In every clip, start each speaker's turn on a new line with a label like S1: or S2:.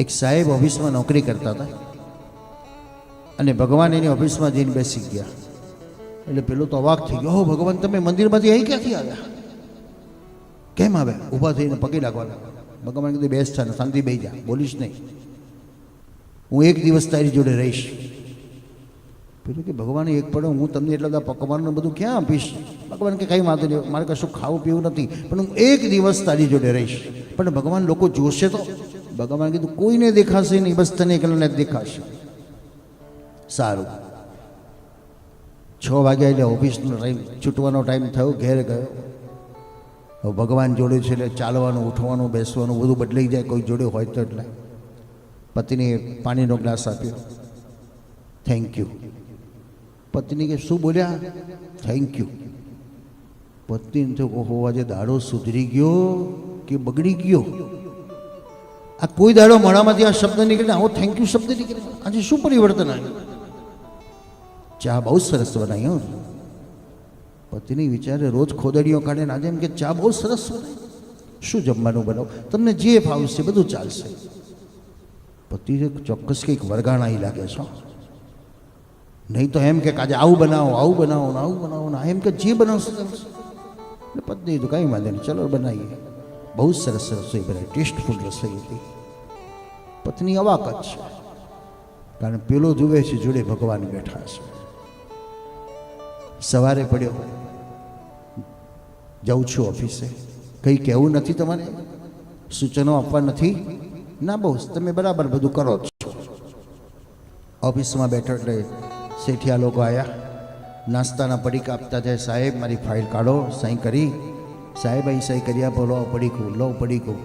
S1: એક સાહેબ ઓફિસમાં નોકરી કરતા હતા અને ભગવાન એની ઓફિસમાં જઈને બેસી ગયા. એટલે પેલો તો અવાક થઈ ગયો, ભગવાન તમે મંદિરમાંથી અહીં ક્યાંથી આવ્યા? કેમ આવ્યા? ઊભા થઈને પગે લાગવાના. ભગવાન કીધું બેસ છે ને શાંતિ બેસી જા, બોલીશ નહીં, હું એક દિવસ તારી જોડે રહીશ. પેલું કે ભગવાન એક પડો હું તમને એટલા બધા પકવાનનું બધું ક્યાં આપીશ? ભગવાન કે કંઈ વાંધો નહીં, મારે કશું ખાવું પીવું નથી, પણ હું એક દિવસ તારી જોડે રહીશ. પણ ભગવાન લોકો જોશે તો? ભગવાન કીધું કોઈને દેખાશે નહીં, બસ તને એકલાને જ દેખાશે. સારું. 6 વાગ્યા એટલે ઓફિસનો ટાઈમ, છૂટવાનો ટાઈમ થયો, ઘેર ગયો. હવે ભગવાન જોડે છે એટલે ચાલવાનું, ઉઠવાનું, બેસવાનું બધું બદલાઈ જાય કોઈ જોડે હોય તો. એટલે પત્નીએ પાણીનો ગ્લાસ આપ્યો, થેન્ક યુ. પત્ની કે શું બોલ્યા? Thank you. પત્નીને તો ઓહો આજે દાડો સુધરી ગયો કે બગડી ગયો? આ કોઈ દાડો મોઢામાંથી આ શબ્દ નીકળે, આવો થેન્ક યુ શબ્દ નીકળે, આજે શું પરિવર્તન આવ્યું? ચા બહુ સરસ બનાવી હો. પત્ની વિચારે રોજ ખોદડીઓ કાઢે ને આજે એમ કે ચા બહુ સરસ બનાવી. શું જમવાનું બનાવો? તમને જે ફાવશે બધું ચાલશે. પતિ ચોક્કસ કંઈક વરગાણાઈ લાગે છે. નહીં તો એમ કે આજે આવું બનાવો, આવું બનાવો ને આવું બનાવો ને, એમ કે જે બનાવશે ચાલશે. પત્ની તો કાંઈ વાંધો નહીં, ચલો બનાવીએ. બહુ સરસ રસોઈ બનાવી, ટેસ્ટફુલ રસોઈ હતી. પત્ની અવાક જ છે, કારણ પેલો જુએ છે જોડે ભગવાન બેઠા છે. સવારે પડ્યો, જાઉં છું ઓફિસે, કંઈ કહેવું નથી તમારે? સૂચનો આપવા નથી? ના બહુ, તમે બરાબર બધું કરો છો. ઓફિસમાં બેઠો એટલે શેઠિયા લોકો આવ્યા, નાસ્તાના પડીકા આપતા જાય. સાહેબ મારી ફાઇલ કાઢો, સહી કરી. સાહેબ અહીં સહી કર્યા, બોલો પડીકું, લો પડીકું.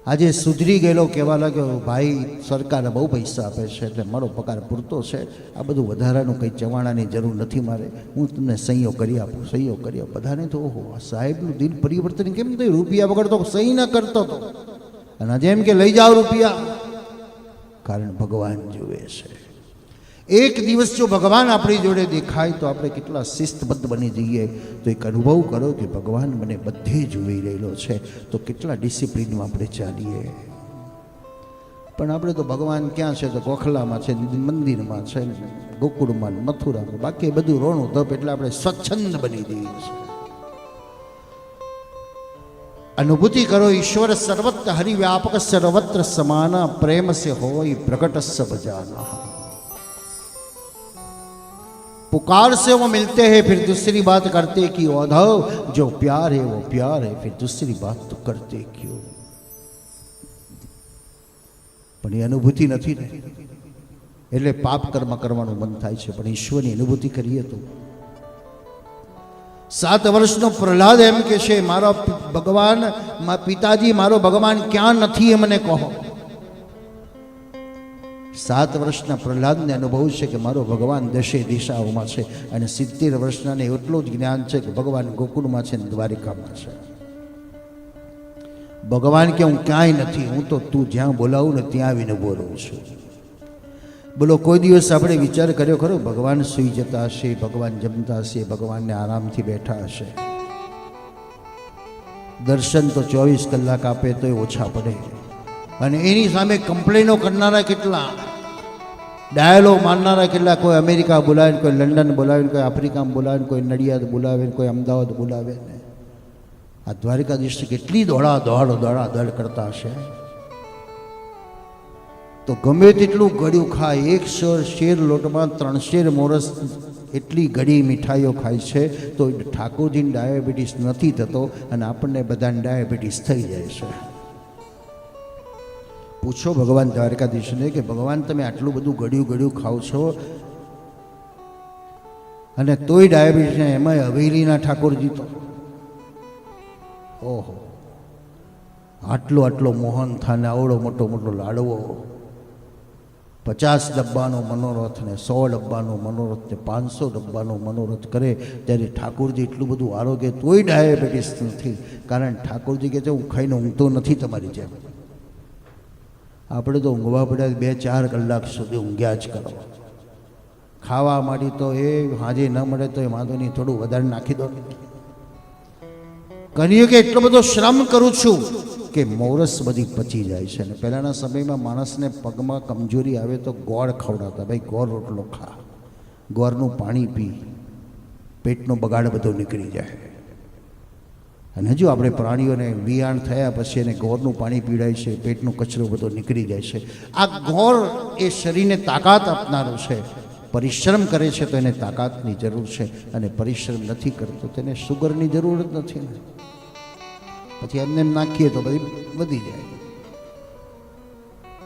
S1: આજે સુધરી ગયેલો કહેવા લાગ્યો, ભાઈ સરકાર બહુ પૈસા આપે છે એટલે મારો પગાર પૂરતો છે, આ બધું વધારાનું કંઈ ચવાણાની જરૂર નથી મારે, હું તમને સહીઓ કરી આપું, સહીઓ કરી આપું. બધાને તો ઓહો આ સાહેબનું દિલ પરિવર્તન કેમ થયું? રૂપિયા વગર તો સહી ન કરતો હતો, અને આજે એમ કે લઈ જાઓ રૂપિયા. કારણ ભગવાન જુએ છે. એક દિવસ જો ભગવાન આપણી જોડે દેખાય તો આપણે કેટલા શિસ્તબદ્ધ બની જઈએ. તો એક અનુભવ કરો કે ભગવાન મને બધે જોઈ રહેલો છે, તો કેટલા ડિસિપ્લિનમાં આપણે ચાલીએ. પણ આપણે તો ભગવાન ક્યાં છે? તો ગોખલામાં છે, મંદિરમાં છે, ગોકુળમાં, મથુરામાં, બાકી બધું રોણું ધપ. એટલે આપણે સ્વચ્છંદ બની જઈએ છીએ. અનુભૂતિ કરો, ઈશ્વર સર્વત્ર હરિવ્યાપક સર્વત્ર સમાના, પ્રેમ સે હોય પ્રગટ સબ જાના. पुकार से वो मिलते हैं फिर दूसरी बात करते कि औधव जो प्यार है वो प्यार है, फिर दूसरी बात तो करते क्यों? પણ એ અનુભૂતિ નથી ને, એટલે પાપ કર્મ કરવાનું મન થાય છે. પણ ઈશ્વરની અનુભૂતિ કરીએ તો 7 વર્ષનો પ્રહલાદ એમ કે છે, મારો ભગવાન, પિતાજી મારો ભગવાન ક્યાં નથી એ મને કહો. 7 વર્ષના પ્રહલાદને અનુભવ છે કે મારો ભગવાન દશે દિશાઓમાં છે, અને 70 વર્ષનાને એટલું જ જ્ઞાન છે કે ભગવાન ગોકુળમાં છે ને દ્વારિકામાં છે. ભગવાન કે હું ક્યાંય નથી, હું તો તું જ્યાં બોલાવું ને ત્યાં આવીને ઉભો રહું છું. બોલો કોઈ દિવસ આપણે વિચાર કર્યો ખરો? ભગવાન સૂઈ જતા હશે, ભગવાન જમતા હશે, ભગવાનને આરામથી બેઠા હશે. દર્શન તો 24 કલાક આપે તોય ઓછા પડે, અને એની સામે કમ્પ્લેનો કરનારા કેટલા, ડાયલોગ મારનારા કેટલા. કોઈ અમેરિકા બોલાવે, કોઈ લંડન બોલાવે, કોઈ આફ્રિકામાં બોલાવે, કોઈ નડિયાદ બોલાવે, કોઈ અમદાવાદ બોલાવે. ને આ દ્વારિકાધીશ કેટલી દોડા કરતા હશે. તો ગમે તેટલું ગળ્યું ખાય, 1 શેર લોટમાં 3 શેર મોરસ એટલી ગળી મીઠાઈઓ ખાય છે, તો ઠાકોરજીને ડાયાબિટીસ નથી થતો, અને આપણને બધાને ડાયાબિટીસ થઈ જાય છે. પૂછો ભગવાન દ્વારકાધીશને કે ભગવાન તમે આટલું બધું ગળ્યું ખાઓ છો, અને તોય ડાયાબિટીસ, એમાંય હવેલીના ઠાકોરજી તો ઓહો, આટલો મોહન થાને આવડો મોટો લાડવો, 50 ડબ્બાનો મનોરથ ને 100 ડબ્બાનો મનોરથ ને 500 ડબ્બાનો મનોરથ કરે, ત્યારે ઠાકોરજી એટલું બધું આરોગ્ય તોય ડાયાબિટીસ નથી. કારણ ઠાકોરજી કહે છે હું ખાઈને ઊંઘતો નથી તમારી જેમ. આપણે તો ઊંઘવા પડ્યા 2-4 કલાક સુધી ઊંઘ્યા જ કરો. ખાવા માંડી તો એ હાજે ન મળે તો એ વાંધો નહીં, થોડું વધારે નાખી દો. કરીએ કે એટલો બધો શ્રમ કરું છું, કે મોરસ બધી પચી જાય છે. અને પહેલાંના સમયમાં માણસને પગમાં કમજોરી આવે તો ગોળ ખવડાવતા, ભાઈ ગોળ રોટલો ખા, ગોળનું પાણી પી, પેટનો બગાડ બધો નીકળી જાય. અને હજુ આપણે પ્રાણીઓને વિયાણ થયા પછી એને ગોળનું પાણી પીવડાય છે, પેટનો કચરો બધો નીકળી જાય છે. આ ગોળ એ શરીરને તાકાત આપનારું છે. પરિશ્રમ કરે છે તો એને તાકાતની જરૂર છે, અને પરિશ્રમ નથી કરતો તેને શુગરની જરૂર જ નથી ને. પછી એમને એમ નાખીએ તો બધી વધી જાય.